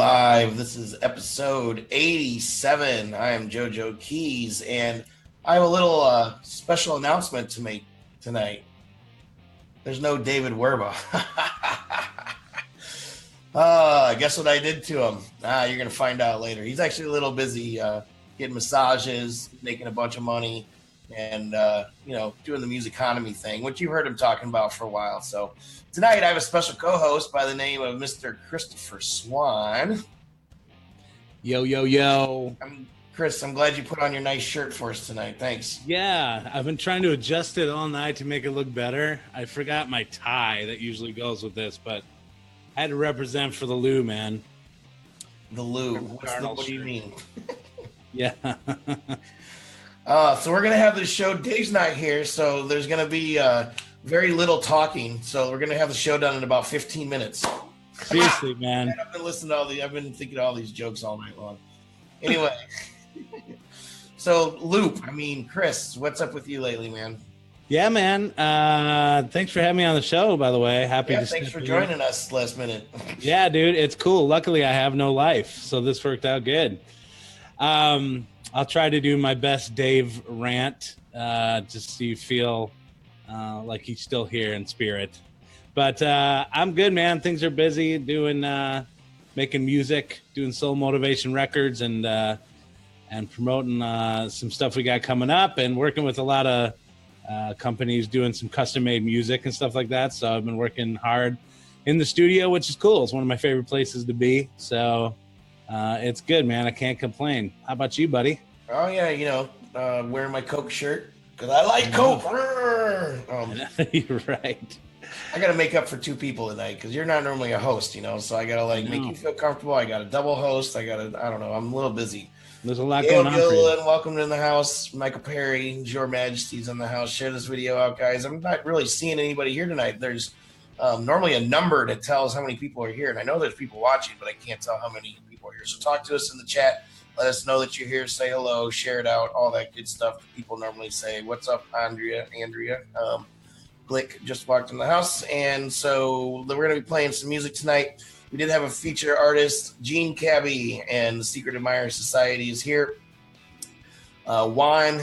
live. This is episode 87. I am JoJo Keys, and I have a little special announcement to make tonight. There's no David Werba. Guess what I did to him? You're going to find out later. He's actually a little busy getting massages, making a bunch of money, and doing the music economy thing, which you've heard him talking about for a while. So tonight I have a special co-host by the name of Mr. Christopher Swan. Yo. Chris, I'm glad you put on your nice shirt for us tonight. Thanks. Yeah, I've been trying to adjust it all night to make it look better. I forgot my tie that usually goes with this, but I had to represent for the Lou, man. The Lou. What do you mean? Yeah. So we're going to have this show. Dave's not here, so there's going to be very little talking. So we're going to have the show done in about 15 minutes. Seriously, man. I've been listening to I've been thinking of all these jokes all night long. Anyway. So Chris, what's up with you lately, man? Yeah, man. Thanks for having me on the show, by the way. Thanks for joining us last minute. Yeah, dude, it's cool. Luckily, I have no life, so this worked out good. I'll try to do my best Dave rant, just so you feel like he's still here in spirit. But I'm good, man. Things are busy making music, doing Soul Motivation Records, and promoting some stuff we got coming up, and working with a lot of companies doing some custom-made music and stuff like that. So I've been working hard in the studio, which is cool. It's one of my favorite places to be. So it's good, man. I can't complain. How about you, buddy? Oh, yeah, wearing my Coke shirt because I like Coke. You're right. I got to make up for two people tonight because you're not normally a host, so I got to make you feel comfortable. I got a double host. I don't know. I'm a little busy. There's a lot going on for you. Welcome to the house. Michael Perry, Your Majesty's in the house. Share this video out, guys. I'm not really seeing anybody here tonight. There's normally a number that tells how many people are here, and I know there's people watching, but I can't tell how many people are here. So talk to us in the chat. Let us know that you're here. Say hello. Share it out. All that good stuff that people normally say. What's up, Andrea? Glick just walked in the house, and so we're going to be playing some music tonight. We did have a feature artist, Gene Cabbie, and the Secret Admirer Society is here. Juan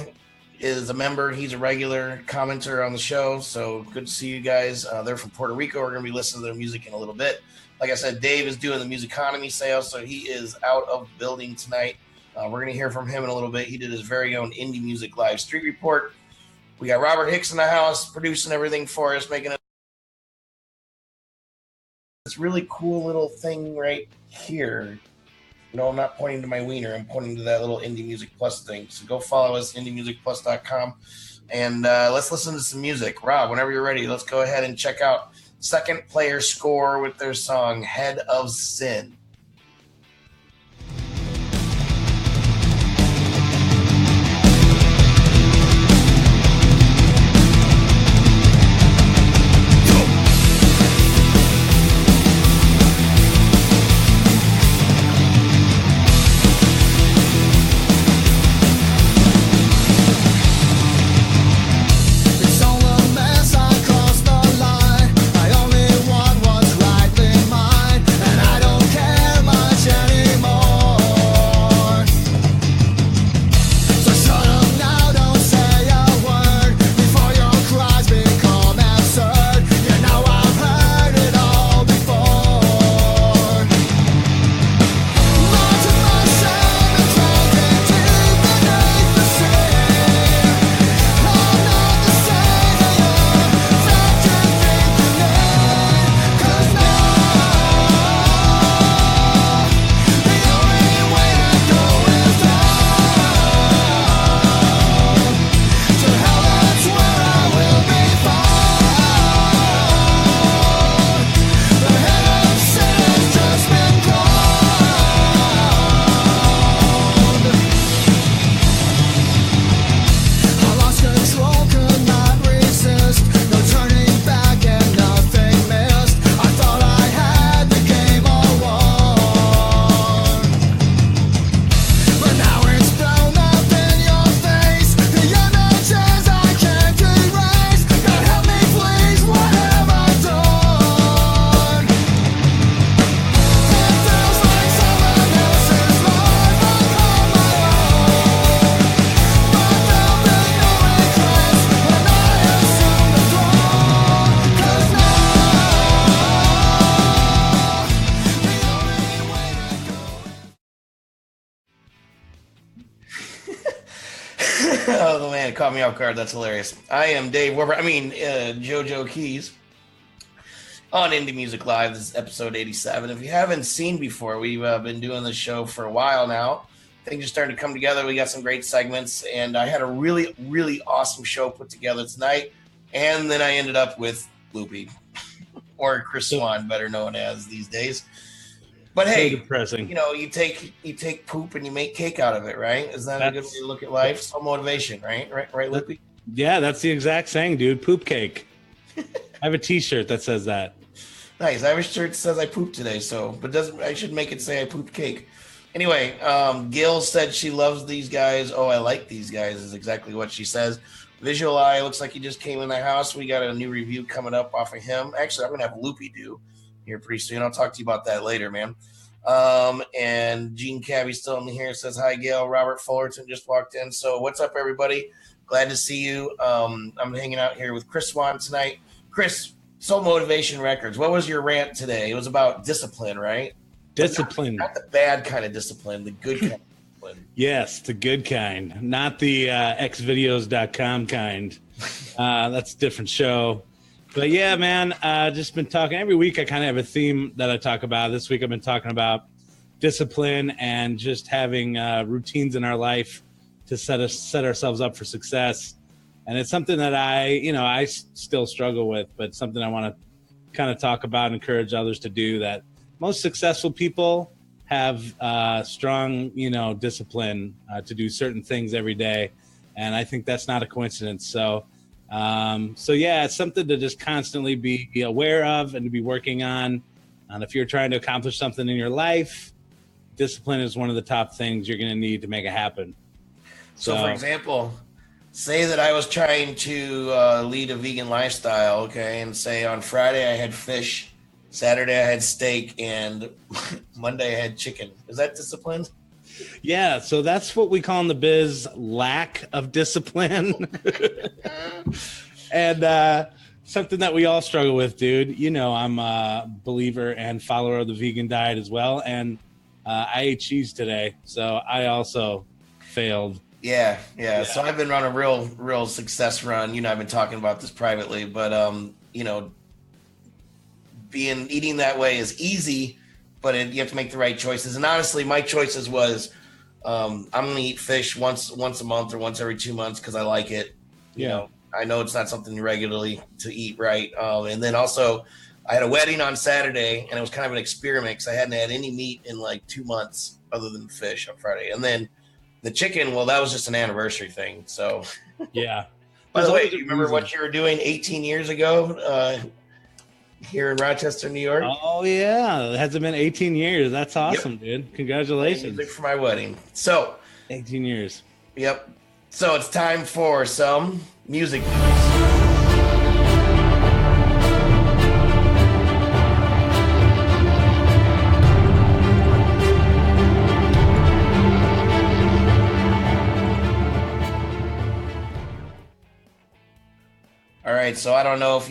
is a member. He's a regular commenter on the show, so good to see you guys. They're from Puerto Rico. We're going to be listening to their music in a little bit. Like I said, Dave is doing the music economy sale, so he is out of the building tonight. We're going to hear from him in a little bit. He did his very own Indie Music Live Street Report. We got Robert Hicks in the house producing everything for us, making it this really cool little thing right here. No, I'm not pointing to my wiener. I'm pointing to that little Indie Music Plus thing. So go follow us, indiemusicplus.com, and let's listen to some music. Rob, whenever you're ready, let's go ahead and check out Second Player Score with their song Head of Sin. I only want what's right in mine, and I don't care. Oh man, it caught me off guard. That's hilarious. I am Dave Weber. JoJo Keys on Indie Music Live. This is episode 87. If you haven't seen before, we've been doing this show for a while now. Things are starting to come together. We got some great segments, and I had a really, really awesome show put together tonight. And then I ended up with Loopy, or Chris Swan, better known as these days. But hey, depressing. You take poop and you make cake out of it, right? Is that a good way to look at life? So motivation, right, Loopy? Yeah, that's the exact saying, dude. Poop cake. I have a T-shirt that says that. Nice. I have a shirt that says I pooped today, I should make it say I pooped cake. Anyway, Gil said she loves these guys. Oh, I like these guys is exactly what she says. Visual Eye looks like he just came in the house. We got a new review coming up off of him. Actually, I'm going to have Loopy do here pretty soon. I'll talk to you about that later, man. And Gene Cabbie still in here. Says, hi, Gail. Robert Fullerton just walked in. So what's up, everybody? Glad to see you. I'm hanging out here with Chris Swan tonight. Chris, Soul Motivation Records. What was your rant today? It was about discipline, right? Discipline. Not the bad kind of discipline, the good kind of discipline. Yes, the good kind, not the xvideos.com kind. That's a different show. But yeah, man, just been talking every week. I kind of have a theme that I talk about. This week I've been talking about discipline and just having routines in our life to set ourselves up for success. And it's something that I still struggle with, but something I want to kind of talk about and encourage others to do. That most successful people have strong, discipline to do certain things every day. And I think that's not a coincidence. So yeah, it's something to just constantly be aware of and to be working on. And if you're trying to accomplish something in your life, discipline is one of the top things you're going to need to make it happen. So for example, say that I was trying to lead a vegan lifestyle, okay, and say on Friday I had fish, Saturday I had steak, and Monday I had chicken. Is that discipline? Yeah, so that's what we call in the biz lack of discipline. And something that we all struggle with, dude. I'm a believer and follower of the vegan diet as well, and I ate cheese today, so I also failed. Yeah. So I've been on a real success run. I've been talking about this privately, but eating that way is easy, but you have to make the right choices. And honestly, my choices was I'm going to eat fish once a month or once every 2 months because I like it. I know it's not something regularly to eat, right? And then also I had a wedding on Saturday, and it was kind of an experiment because I hadn't had any meat in like 2 months other than fish on Friday. And then the chicken, well, that was just an anniversary thing. So yeah. By the way, do you remember what you were doing 18 years ago here in Rochester, New York? Oh yeah, it hasn't been 18 years. That's awesome, dude. Congratulations. Music for my wedding. So 18 years. Yep. So it's time for some music news. All right, so I don't know if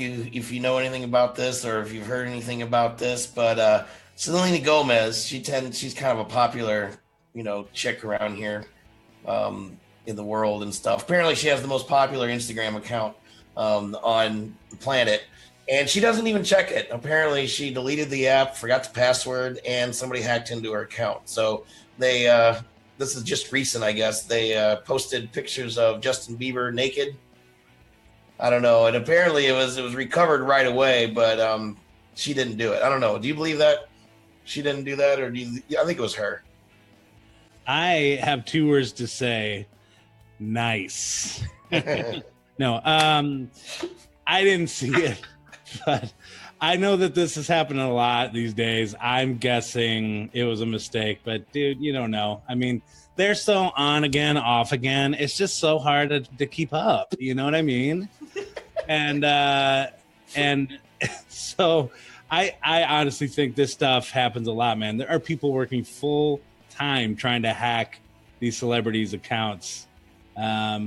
you know anything about this or if you've heard anything about this, but Selena Gomez, she's kind of a popular, chick around here in the world and stuff. Apparently, she has the most popular Instagram account on the planet, and she doesn't even check it. Apparently, she deleted the app, forgot the password, and somebody hacked into her account. So they, this is just recent, I guess. They posted pictures of Justin Bieber naked. I don't know. And apparently it was recovered right away, but she didn't do it. I don't know. Do you believe that she didn't do that, or I think it was her. I have 2 words to say. Nice. No, I didn't see it, but I know that this is happening a lot these days. I'm guessing it was a mistake, but dude, you don't know. I mean, they're so on again, off again. It's just so hard to keep up. You know what I mean? And so I honestly think this stuff happens a lot, man. There are people working full time trying to hack these celebrities' accounts.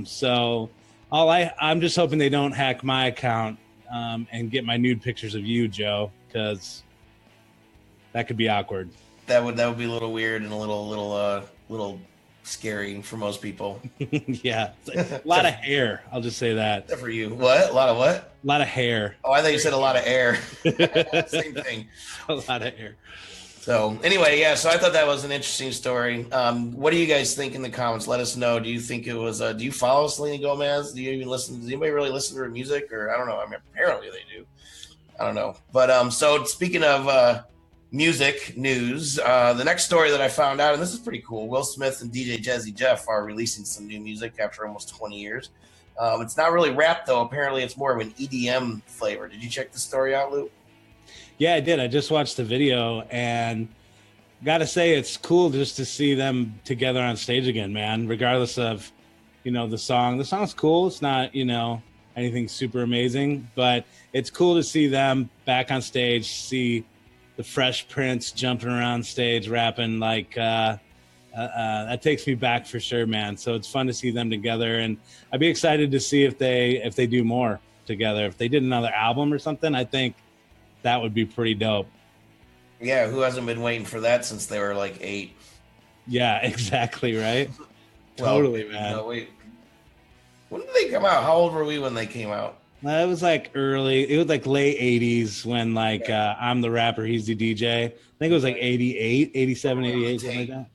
So I'm just hoping they don't hack my account and get my nude pictures of you, Joe, because that could be awkward. That would be a little weird and a little scary for most people. Yeah, a lot of hair. I'll just say that. Except for you. What? A lot of what? A lot of hair. Oh, I thought you said a lot of air. Same thing. A lot of hair. So anyway, yeah. So I thought that was an interesting story. What do you guys think in the comments? Let us know. Do you think it was? Do you follow Selena Gomez? Do you even listen? Does anybody really listen to her music? Or I don't know. I mean, apparently they do. I don't know. But so speaking of music news, the next story that I found out, and this is pretty cool. Will Smith and DJ Jazzy Jeff are releasing some new music after almost 20 years. It's not really rap though. Apparently, it's more of an EDM flavor. Did you check the story out, Luke? Yeah, I did. I just watched the video, and gotta say it's cool just to see them together on stage again, man. Regardless of, the song. The song's cool. It's not, anything super amazing, but it's cool to see them back on stage. See the Fresh Prince jumping around stage, rapping like that takes me back for sure, man. So it's fun to see them together, and I'd be excited to see if they do more together. If they did another album or something, I think that would be pretty dope. Yeah, who hasn't been waiting for that since they were like 8? Yeah, exactly, right? Well, totally, man. No, wait. When did they come out? How old were we when they came out? It was like early. It was like late 80s when I'm the rapper, he's the DJ. I think it was like 88, 87, 88, something like that.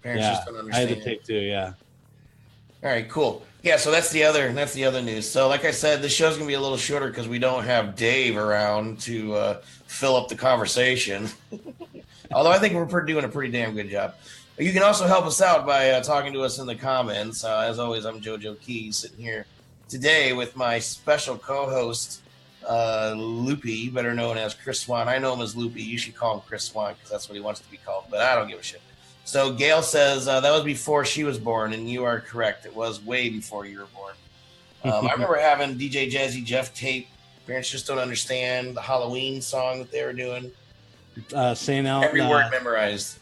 Parents just don't understand. I had to take 2, yeah. All right, cool. Yeah, so that's the other news. So like I said, this show's going to be a little shorter because we don't have Dave around to fill up the conversation. Although I think we're doing a pretty damn good job. You can also help us out by talking to us in the comments. As always, I'm JoJo Keys, sitting here today with my special co-host, Loopy, better known as Chris Swan. I know him as Loopy. You should call him Chris Swan because that's what he wants to be called, but I don't give a shit. So Gail says that was before she was born, and you are correct. It was way before you were born. I remember having DJ Jazzy Jeff tape. Parents just don't understand the Halloween song that they were doing. Saying out every word memorized.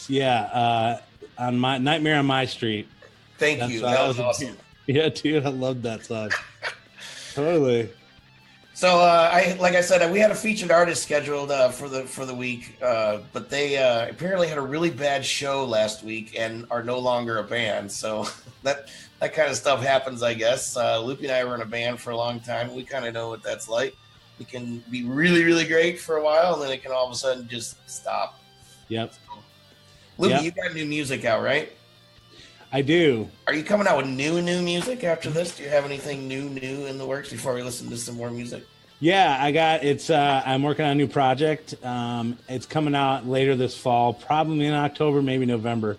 Yeah, on my Nightmare on My Street. Thank you. That was awesome. Yeah, dude, I love that song. Totally. So, like I said, we had a featured artist scheduled for the week, but they apparently had a really bad show last week and are no longer a band. So that kind of stuff happens, I guess. Loopy and I were in a band for a long time. We kind of know what that's like. It can be really, really great for a while, and then it can all of a sudden just stop. Yep. Loopy, you got new music out, right? I do. Are you coming out with new music after this? Do you have anything new in the works before we listen to some more music? Yeah, I'm working on a new project. It's coming out later this fall, probably in October, maybe November.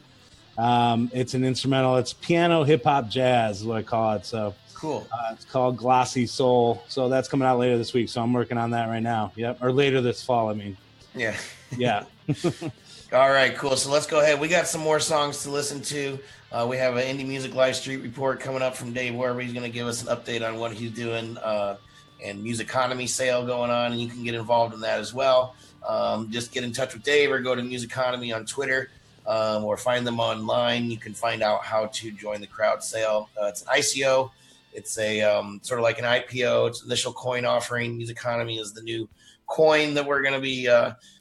It's an instrumental. It's piano, hip hop, jazz is what I call it. So cool. It's called Glossy Soul. So that's coming out later this week. So I'm working on that right now. Yep. Or later this fall, I mean. Yeah. Yeah. All right, cool. So let's go ahead. We got some more songs to listen to. We have an Indie Music Live Street Report coming up from Dave Werber. He's going to give us an update on what he's doing and Musiconomy sale going on, and you can get involved in that as well. Just get in touch with Dave or go to Musiconomy on Twitter or find them online. You can find out how to join the crowd sale. It's an ICO. It's a sort of like an IPO. It's initial coin offering. Musiconomy is the new coin that we're going to be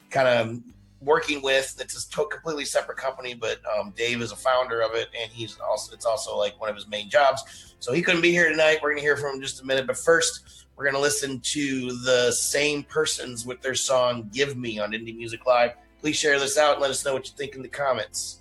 kind of working with. It's a completely separate company, but Dave is a founder of it, and it's also like one of his main jobs. So he couldn't be here tonight. We're going to hear from him in just a minute, but first we're going to listen to the Same Persons with their song Give Me on Indie Music Live. Please share this out and let us know what you think in the comments.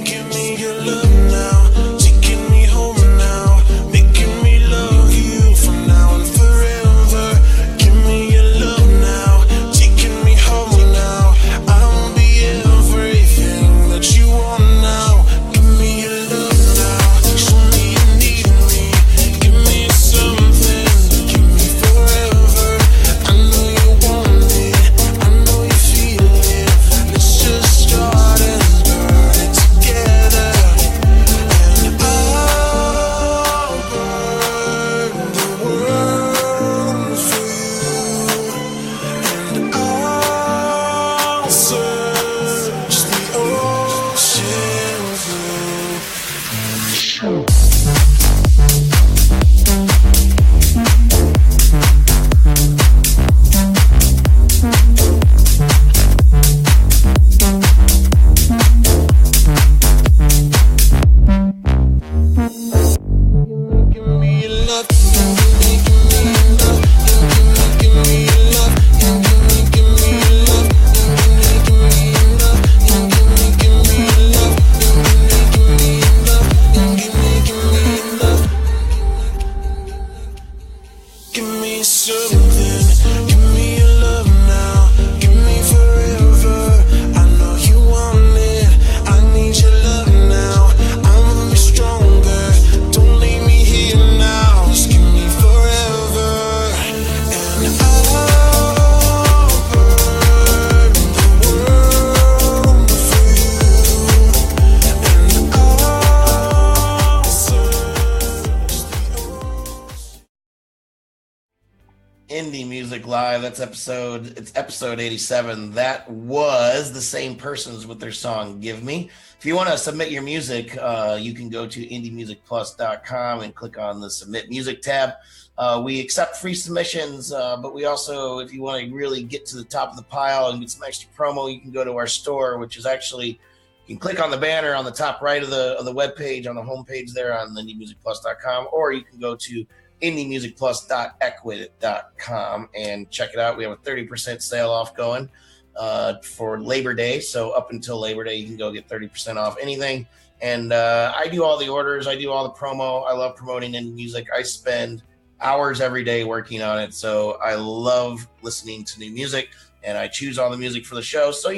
Give me your love now, taking me home now, making me love you from now and forever. Give me your love now, taking me home now. I'll be everything that you want now. Give me your love now, show me you need me. Live. It's episode 87. That was the same persons with their song Give Me. If you want to submit your music, you can go to indiemusicplus.com and click on the Submit Music tab. We accept free submissions, but we also, if you want to really get to the top of the pile and get some extra promo, you can go to our store, which is actually, you can click on the banner on the top right of the webpage, on the homepage there on indiemusicplus.com, or you can go to indiemusicplus.equid.com and check it out. We have a 30% sale off going for Labor Day. So up until Labor Day, you can go get 30% off anything. And I do all the orders. I do all the promo. I love promoting indie music. I spend hours every day working on it. So I love listening to new music, and I choose all the music for the show. So,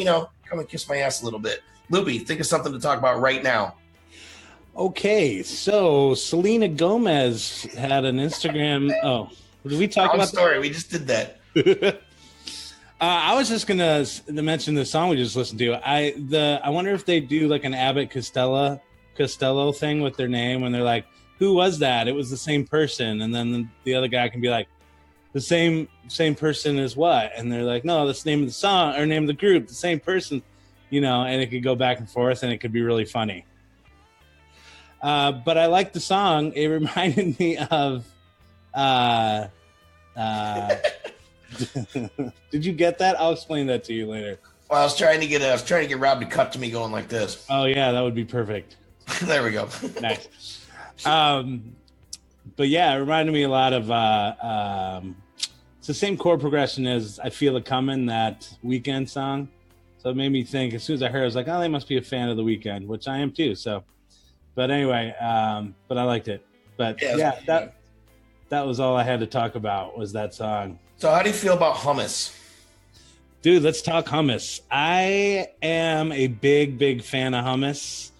come and kiss my ass a little bit. Loopy, think of something to talk about right now. Okay, so Selena Gomez had an Instagram. Oh, did we talk about story? We just did that. I was just gonna mention the song we just listened to. I wonder if they do like an Abbott Costello thing with their name when they're like, "Who was that?" It was the same person, and then the other guy can be like, "The same person as what?" And they're like, "No, that's the name of the song or name of the group, the same person," and it could go back and forth, and it could be really funny. But I like the song. It reminded me of. Did you get that? I'll explain that to you later. Well, I was trying to get Rob to cut to me going like this. Oh yeah, that would be perfect. There we go. Nice. But yeah, it reminded me a lot of. It's the same chord progression as "I Feel It Coming," that Weeknd song. So it made me think. As soon as I heard it, I was like, "Oh, they must be a fan of the Weeknd," which I am too. So. But anyway, but I liked it. But yeah, that was all I had to talk about was that song. So how do you feel about hummus? Dude, let's talk hummus. I am a big fan of hummus.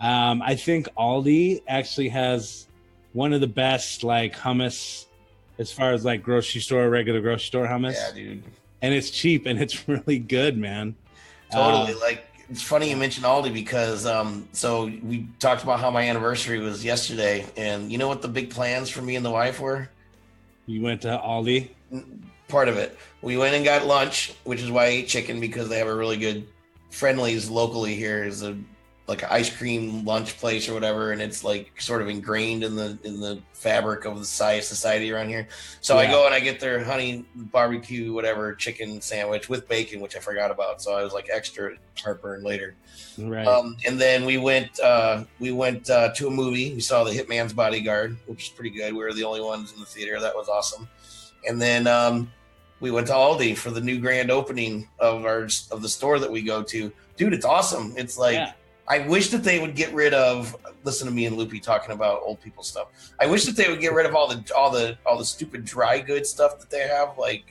I think Aldi actually has one of the best like hummus as far as like regular grocery store hummus. Yeah, dude. And it's cheap and it's really good, man. Totally. It's funny you mentioned Aldi because so we talked about how my anniversary was yesterday, and you know what the big plans for me and the wife were? You went to Aldi? Part of it. We went and got lunch, which is why I ate chicken, because they have a really good Friendly's locally here. Is like an ice cream lunch place or whatever, and it's like sort of ingrained in the fabric of the society around here. So I go and I get their honey barbecue whatever chicken sandwich with bacon, which I forgot about. So I was like extra heartburn later. Right. And then we went to a movie. We saw The Hitman's Bodyguard, which is pretty good. We were the only ones in the theater. That was awesome. And then we went to Aldi for the new grand opening of the store that we go to. Dude, it's awesome. It's like. Yeah. I wish that they would get rid of. Listen to me and Loopy talking about old people stuff. I wish that they would get rid of all the stupid dry goods stuff that they have, like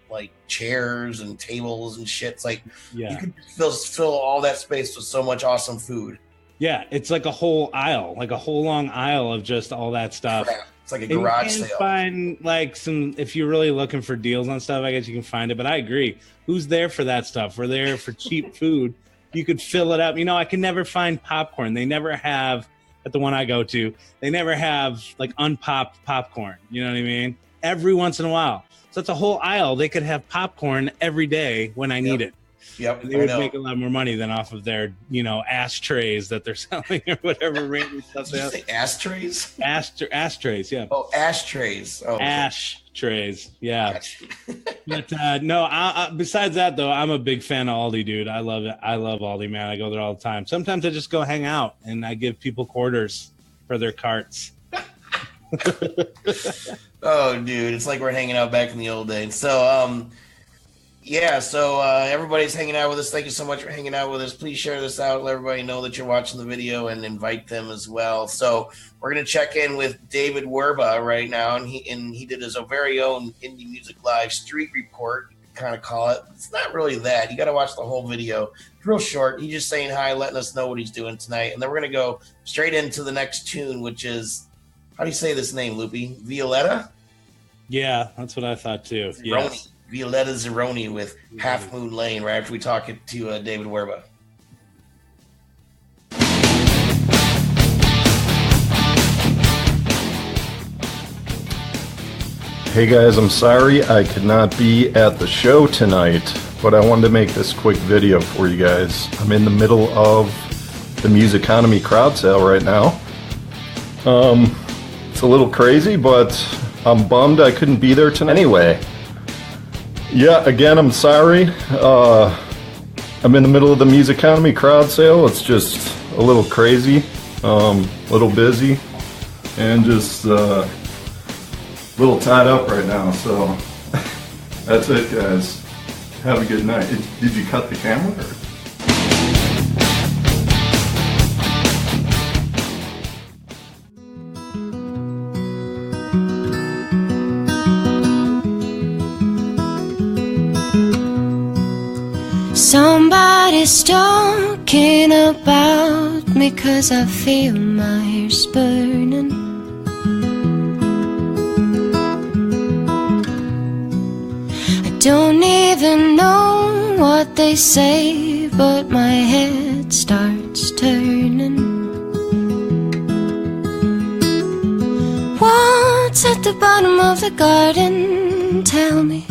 like chairs and tables and shit. It's like you could fill all that space with so much awesome food. Yeah, it's like a whole aisle, like a whole long aisle of just all that stuff. Yeah, it's like a garage sale. You can find like some, if you're really looking for deals on stuff, I guess you can find it. But I agree. Who's there for that stuff? We're there for cheap food. You could fill it up. I can never find popcorn. They never have, at the one I go to, they never have like unpopped popcorn. You know what I mean? Every once in a while. So it's a whole aisle. They could have popcorn every day when I need it. Yep. And they would make a lot more money than off of their, ashtrays that they're selling or whatever random stuff they have. Did you say ashtrays? Ashtrays, yeah. Oh, ashtrays. Oh, okay. Ashtrays, yeah. But no, besides that, though, I'm a big fan of Aldi, dude. I love it. I love Aldi, man. I go there all the time. Sometimes I just go hang out, and I give people quarters for their carts. Oh, dude, it's like we're hanging out back in the old days. So, so everybody's hanging out with us. Thank you so much for hanging out with us. Please share this out. Let everybody know that you're watching the video and invite them as well. So we're going to check in with David Werba right now, and he did his very own Indie Music Live street report, kind of call it. It's not really that. You got to watch the whole video. It's real short. He's just saying hi, letting us know what he's doing tonight. And then we're going to go straight into the next tune, which is, how do you say this name, Loopy? Violetta? Yeah, that's what I thought too. Zironi. Yes. Violetta Zironi with Half Moon Lane right after we talk to David Werba. Hey guys, I'm sorry I could not be at the show tonight, but I wanted to make this quick video for you guys. I'm in the middle of the Musiconomy crowd sale right now. It's a little crazy, but I'm bummed I couldn't be there tonight. Anyway, yeah, again, I'm sorry. I'm in the middle of the Musiconomy crowd sale. It's just a little crazy, a little busy, and just a little tied up right now. So that's it, guys. Have a good night. Did you cut the camera? Or? Somebody's talking about me 'cause I feel my hair's burning. I don't even know what they say, but my head starts turning. What's at the bottom of the garden? Tell me.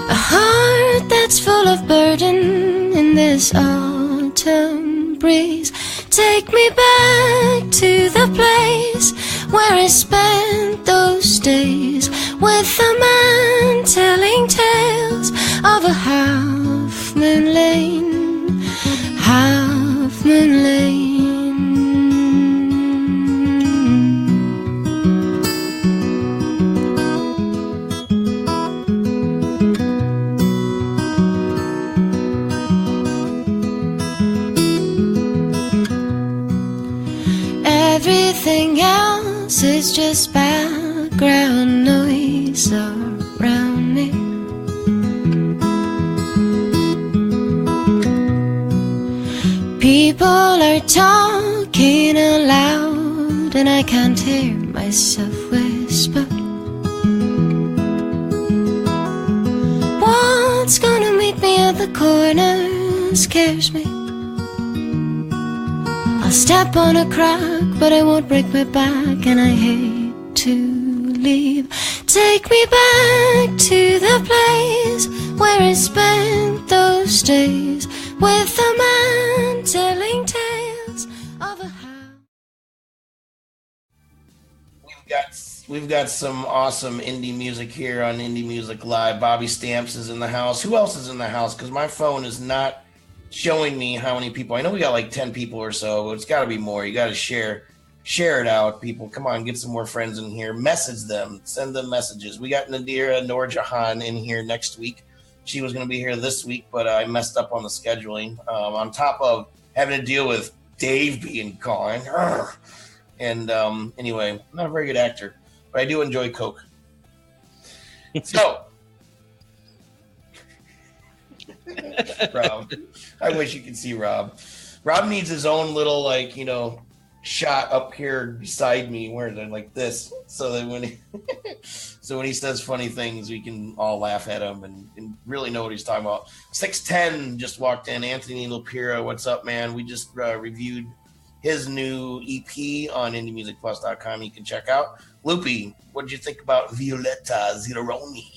A heart that's full of burden in this autumn breeze. Take me back to the place where I spent those days with a man telling tales of a half-moon lane, half-moon lane. Everything else is just background noise around me. People are talking aloud and I can't hear myself whisper. What's gonna meet me at the corner scares me. I'll step on a crack, but I won't break my back, and I hate to leave. Take me back to the place where I spent those days with a man telling tales of a house. We've got some awesome indie music here on Indie Music Live. Bobby Stamps is in the house. Who else is in the house? Because my phone is not showing me how many people. I know we got like 10 people or so, but it's got to be more. You got to share it out, people. Come on, get some more friends in here. Message them. Send them messages. We got Nadira Noorjahan in here next week. She was going to be here this week, but I messed up on the scheduling. On top of having to deal with Dave being gone. And anyway, I'm not a very good actor, but I do enjoy Coke. So, Rob, I wish you could see Rob. Rob needs his own little, like, shot up here beside me where they're like this, so that when he says funny things, we can all laugh at him and really know what he's talking about. 610 just walked in. Anthony Lupira, what's up, man? We just reviewed his new EP on indiemusicplus.com. You can check out. Loopy, what did you think about Violetta Zironi?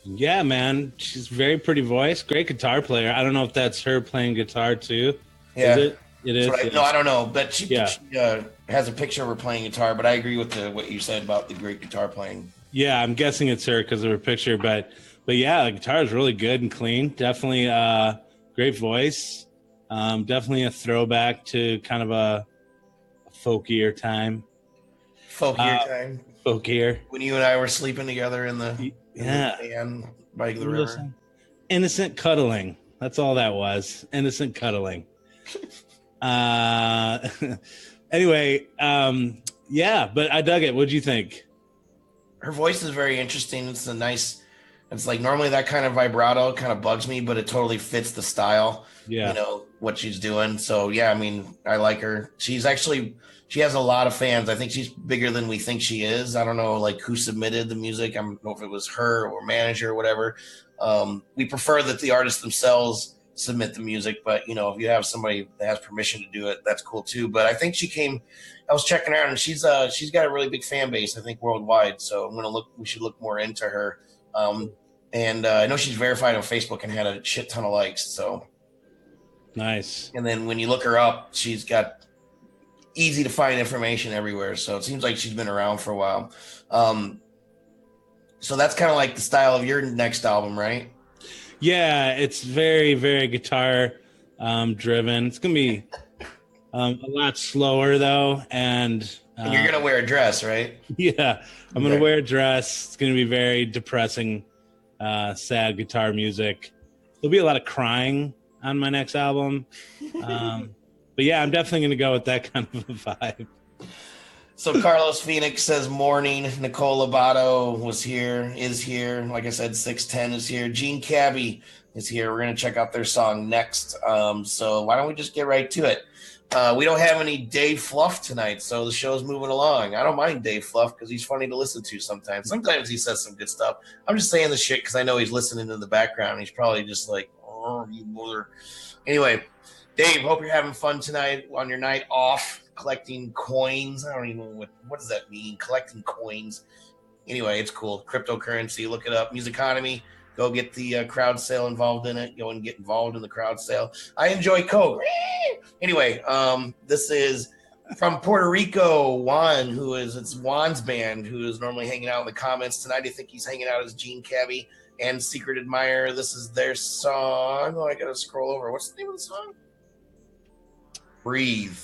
Yeah, man, she's very pretty voice, great guitar player. I don't know if that's her playing guitar too. Yeah, is it? It is. Right. No, I don't know, but she has a picture of her playing guitar. But I agree with what you said about the great guitar playing. Yeah, I'm guessing it's her because of her picture, but yeah, the guitar is really good and clean. Definitely great voice. Definitely a throwback to kind of a folkier time. Folkier. When you and I were sleeping together in the van by the river. Listen, innocent cuddling. That's all that was. Innocent cuddling. Anyway, yeah, but I dug it. What'd you think? Her voice is very interesting. It's like normally that kind of vibrato kind of bugs me, but it totally fits the style. Yeah. What she's doing. So yeah, I mean, I like her. She has a lot of fans. I think she's bigger than we think she is. I don't know like who submitted the music. I don't know if it was her or manager or whatever. We prefer that the artists themselves submit the music. But if you have somebody that has permission to do it, that's cool too. But I think she came. I was checking her out, and she's got a really big fan base, I think, worldwide. So we should look more into her. And I know she's verified on Facebook and had a shit ton of likes. So nice. And then when you look her up, she's got easy to find information everywhere. So it seems like she's been around for a while. So that's kind of like the style of your next album, right? Yeah, it's very, very guitar driven. It's gonna be a lot slower though, and you're gonna wear a dress, right? Yeah, I'm gonna wear a dress. It's gonna be very depressing, sad guitar music. There'll be a lot of crying on my next album, but yeah, I'm definitely gonna go with that kind of a vibe. So Carlos Phoenix says morning. Nicole Lobato is here. Like I said, 610 is here. Gene Cabbie is here. We're going to check out their song next. So why don't we just get right to it? We don't have any Dave Fluff tonight, so the show's moving along. I don't mind Dave Fluff because he's funny to listen to sometimes. Sometimes he says some good stuff. I'm just saying the shit because I know he's listening in the background. He's probably just like, oh, you mother. Anyway, Dave, hope you're having fun tonight on your night off. Collecting coins. I don't even know what does that mean, collecting coins. Anyway, it's cool. Cryptocurrency, look it up. Musiconomy, go get the crowd sale involved in it. Go and get involved in the crowd sale. I enjoy Coke. Anyway, this is from Puerto Rico, Juan, it's Juan's band, who is normally hanging out in the comments. Tonight I think he's hanging out as Gene Cabbie and Secret Admirer. This is their song. Oh, I gotta scroll over. What's the name of the song? Breathe.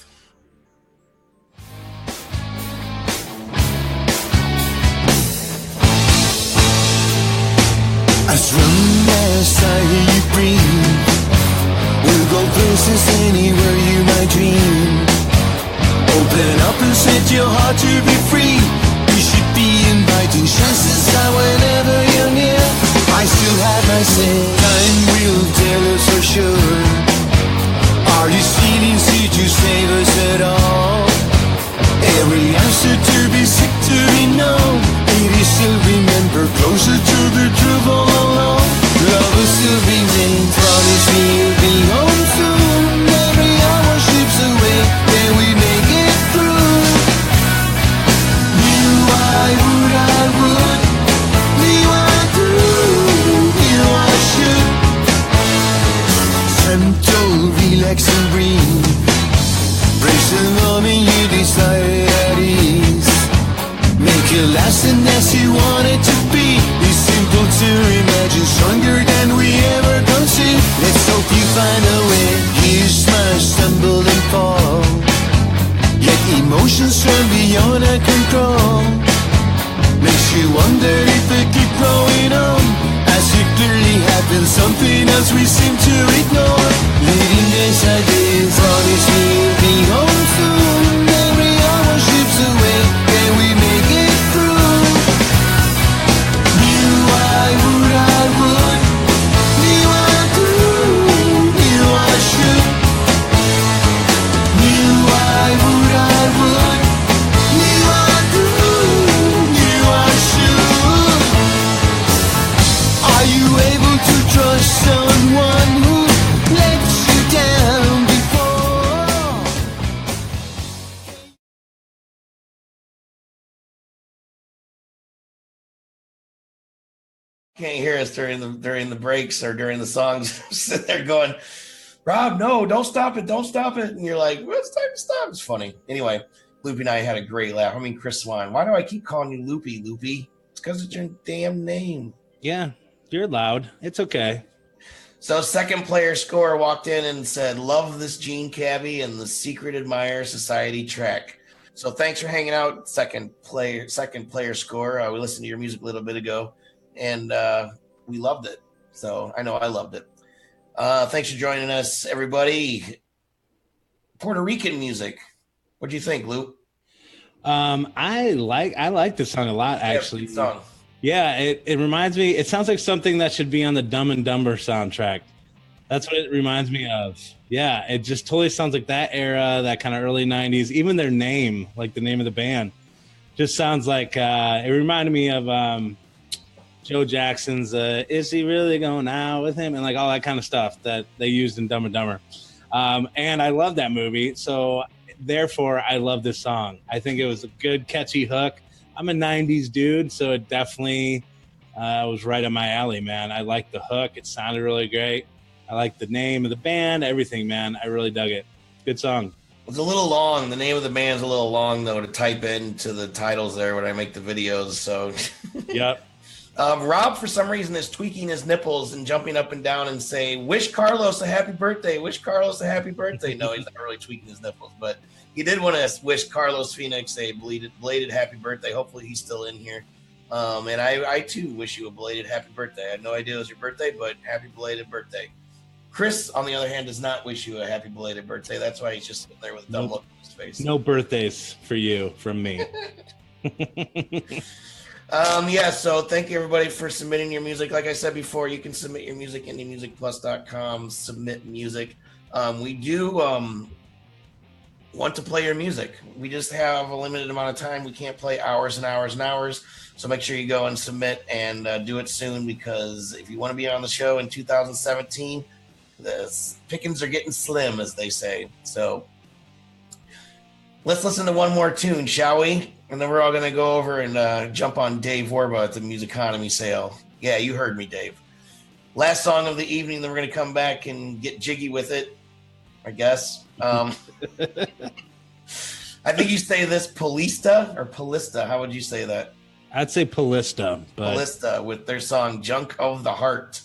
As long as I hear you breathe, we'll go places anywhere you might dream. Open up and set your heart to be free. You should be inviting chances out whenever you're near. I still have my say, time will tell us for sure. Are these feelings here to save us at all? Every answer to be sick to be known. It is still remember closer to the truth all along. Love will still remain. Promise me you'll be home soon. Every hour slips away, then we make it through. Knew I would. Knew I do. Knew I should. Time to relax and breathe. Brace the moment you desire at ease. Make it last and as you want it to be. It's simple to imagine, stronger than we ever conceive. Let's hope you find a way. Years must stumble and fall, yet emotions run beyond our control. Makes you wonder if they keep growing on, as it clearly happens, something else we seem to ignore. Living days like this, promise me you'll be home soon. Every hour slips away, then we make it through. Knew I would. Knew I do. Knew I should. Knew I would. Knew I do. Knew I should. Are you able to trust someone who lets you down before? Can't hear us during the breaks or during the songs. Sit there going, Rob, no, don't stop it, and you're like, well, it's time to stop. It's funny. Anyway, Loopy and I had a great laugh. I mean, Chris Swan, why do I keep calling you Loopy? It's because it's your damn name. Yeah, you're loud. It's okay. So Second Player Score walked in and said, love this Gene Cabbie and the Secret Admirer Society track. So thanks for hanging out, Second Player Score. We listened to your music a little bit ago, and we loved it. So I know I loved it. Thanks for joining us, everybody. Puerto Rican music. What do you think, Lou? I like this song a lot, actually. Yeah, song. Yeah, it reminds me. It sounds like something that should be on the Dumb and Dumber soundtrack. That's what it reminds me of. Yeah, it just totally sounds like that era, that kind of early '90s. Even their name, like the name of the band, just sounds like it reminded me of Joe Jackson's "Is he really going out with him?" and like all that kind of stuff that they used in Dumb and Dumber. And I love that movie, so therefore I love this song. I think it was a good, catchy hook. I'm a '90s dude, so it definitely was right up my alley, man. I liked the hook; it sounded really great. I like the name of the band, everything, man. I really dug it. Good song. It's a little long. The name of the band's a little long, though, to type into the titles there when I make the videos. So, Yep. Rob, for some reason, is tweaking his nipples and jumping up and down and say, "Wish Carlos a happy birthday. Wish Carlos a happy birthday." No, he's not really tweaking his nipples, but he did want to wish Carlos Phoenix a belated happy birthday. Hopefully, he's still in here. And I too wish you a belated happy birthday. I had no idea it was your birthday, but happy belated birthday. Chris, on the other hand, does not wish you a happy belated birthday. That's why he's just sitting there with a dumb look on his face. No birthdays for you from me. So thank you, everybody, for submitting your music. Like I said before, you can submit your music, indiemusicplus.com, submit music. We do want to play your music. We just have a limited amount of time. We can't play hours and hours and hours. So make sure you go and submit and do it soon, because if you want to be on the show in 2017, the pickings are getting slim, as they say. So let's listen to one more tune, shall we? And then we're all going to go over and jump on Dave Warba at the Musiconomy sale. Yeah, you heard me, Dave. Last song of the evening, then we're going to come back and get jiggy with it, I guess. I think you say this Polista or Polista. How would you say that? I'd say Polista. But... Polista with their song Junk of the Heart.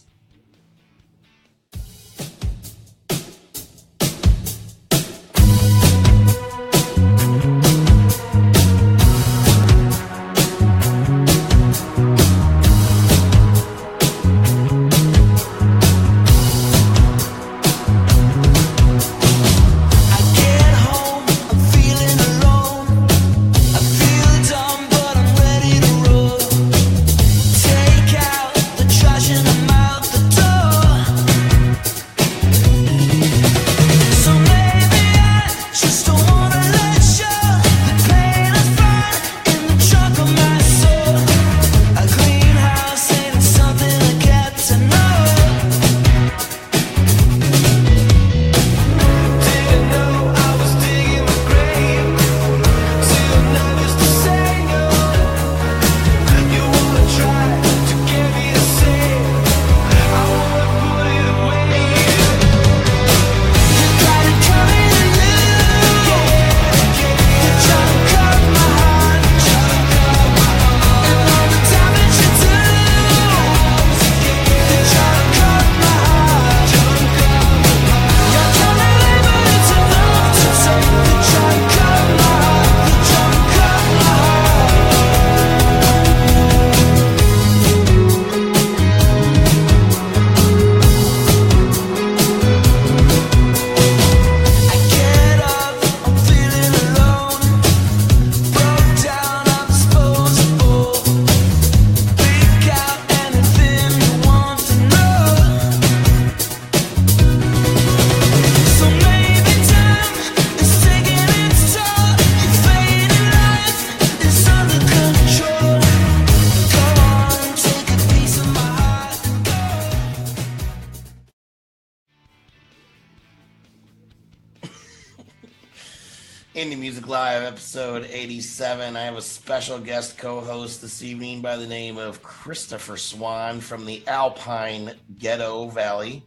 Indie Music Live, episode 87. I have a special guest co-host this evening by the name of Christopher Swan from the Alpine Ghetto Valley.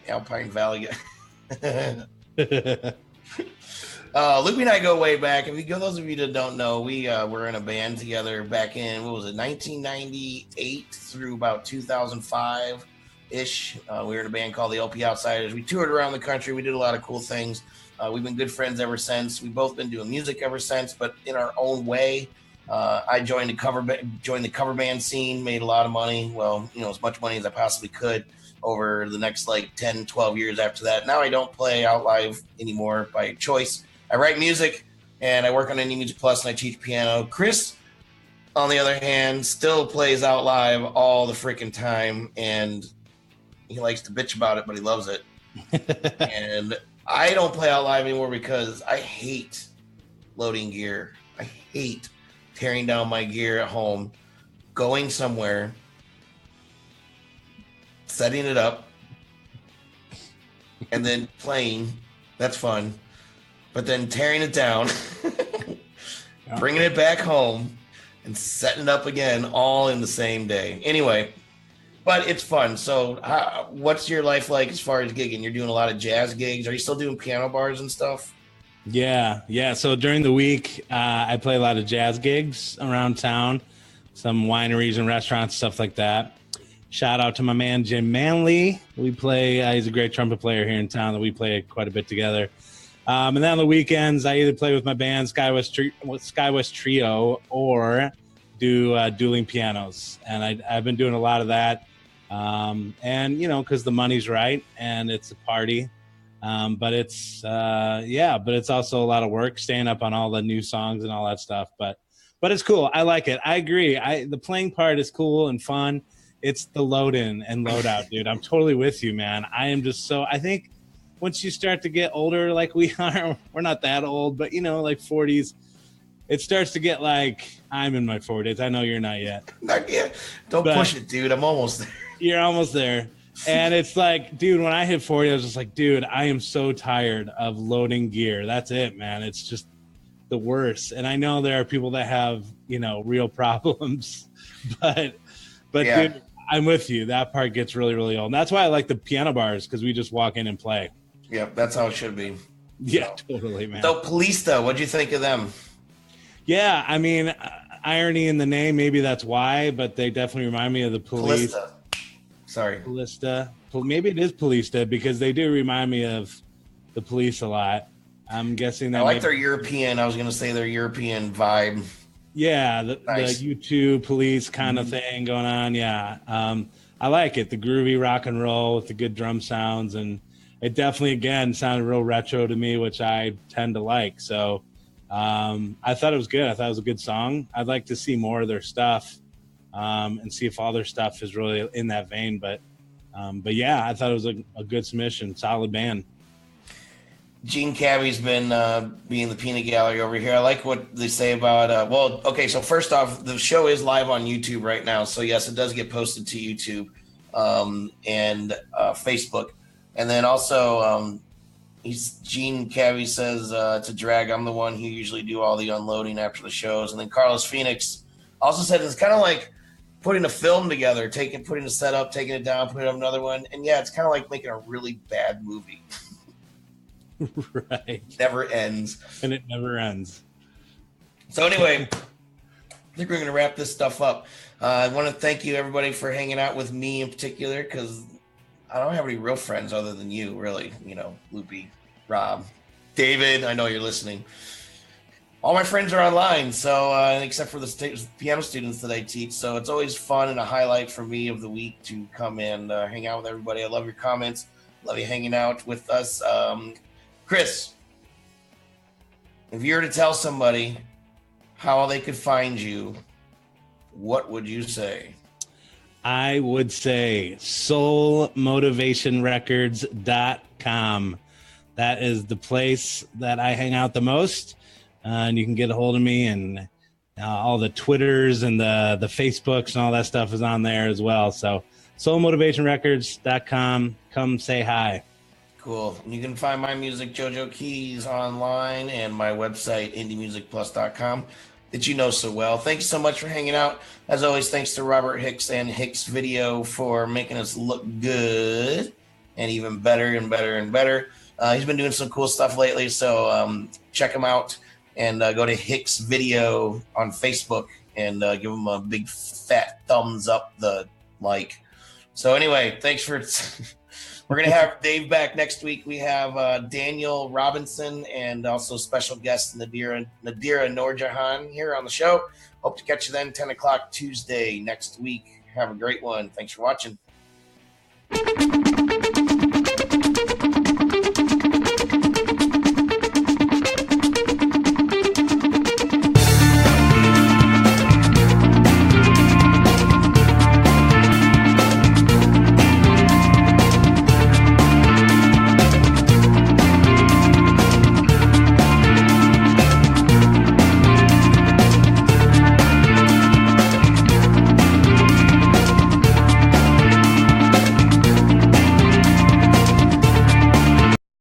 Alpine Valley. Luke and I go way back. If you go, those of you that don't know, we were in a band together back in, 1998 through about 2005-ish. We were in a band called the LP Outsiders. We toured around the country. We did a lot of cool things. We've been good friends ever since. We've both been doing music ever since, but in our own way. I joined the cover band scene, made a lot of money. Well, as much money as I possibly could over the next 10, 12 years after that. Now I don't play out live anymore by choice. I write music and I work on Indie Music Plus and I teach piano. Chris, on the other hand, still plays out live all the freaking time, and he likes to bitch about it, but he loves it. And I don't play out live anymore because I hate loading gear. I hate tearing down my gear at home, going somewhere, setting it up and then playing. That's fun. But then tearing it down, bringing it back home, and setting it up again all in the same day. Anyway, but it's fun. So what's your life like as far as gigging? You're doing a lot of jazz gigs. Are you still doing piano bars and stuff? Yeah. So during the week, I play a lot of jazz gigs around town, some wineries and restaurants, stuff like that. Shout out to my man, Jim Manley. We play, he's a great trumpet player here in town that we play quite a bit together. And then on the weekends, I either play with my band, Skywest Trio, or do dueling pianos. And I've been doing a lot of that. And, you know, because the money's right and it's a party. But it's also a lot of work staying up on all the new songs and all that stuff. But it's cool. I like it. I agree. The playing part is cool and fun. It's the load in and load out, dude. I'm totally with you, man. I think once you start to get older, like we are, we're not that old, but you know, like 40s, it starts to get like, I'm in my 40s. I know you're not yet. Not yet. Don't push it, dude. I'm almost there. You're almost there. And it's like, dude, when I hit 40, I was just like, dude, I am so tired of loading gear. That's it, man. It's just the worst. And I know there are people that have, you know, real problems, but yeah. Dude, I'm with you. That part gets really, really old. And that's why I like the piano bars, because we just walk in and play. Yeah, that's how it should be. Yeah, totally, man. So Polista, what'd you think of them? Yeah, I mean, irony in the name, maybe that's why, but they definitely remind me of the police. Polista. Sorry. Polista. Maybe it is Polista, because they do remind me of the Police a lot. I'm guessing that. I like their European. I was going to say their European vibe. Yeah, the U2 Police kind of thing going on. Yeah, I like it. The groovy rock and roll with the good drum sounds, and it definitely, again, sounded real retro to me, which I tend to like. So I thought it was good. I thought it was a good song. I'd like to see more of their stuff and see if all their stuff is really in that vein. But yeah, I thought it was a good submission, solid band. Gene Cabbie's been being the peanut gallery over here. I like what they say about so first off, the show is live on YouTube right now. So yes, it does get posted to YouTube and Facebook. And then also Gene Cabbie says to drag, I'm the one who usually do all the unloading after the shows. And then Carlos Phoenix also said it's kind of like putting a film together, putting a setup, taking it down, putting up another one. And yeah, it's kind of like making a really bad movie. Right. Never ends. And it never ends. So anyway, I think we're going to wrap this stuff up. I want to thank you, everybody, for hanging out with me in particular, because I don't have any real friends other than you, really. You know, Loopy, Rob, David, I know you're listening. All my friends are online, so except for the piano students that I teach. So it's always fun and a highlight for me of the week to come and hang out with everybody. I love your comments. Love you hanging out with us. Chris, if you were to tell somebody how they could find you, what would you say? I would say soulmotivationrecords.com. That is the place that I hang out the most. And you can get a hold of me, and all the Twitters and the Facebooks and all that stuff is on there as well. So soulmotivationrecords.com. Come say hi. Cool. And you can find my music, JoJo Keys, online, and my website, indiemusicplus.com, that you know so well. Thank you so much for hanging out. As always, thanks to Robert Hicks and Hicks Video for making us look good and even better and better and better. He's been doing some cool stuff lately, so check him out and go to Hicks Video on Facebook and give him a big fat thumbs up the like. So anyway, thanks for... We're going to have Dave back next week. We have Daniel Robinson and also special guest Nadira Noorjahan here on the show. Hope to catch you then, 10 o'clock Tuesday next week. Have a great one. Thanks for watching.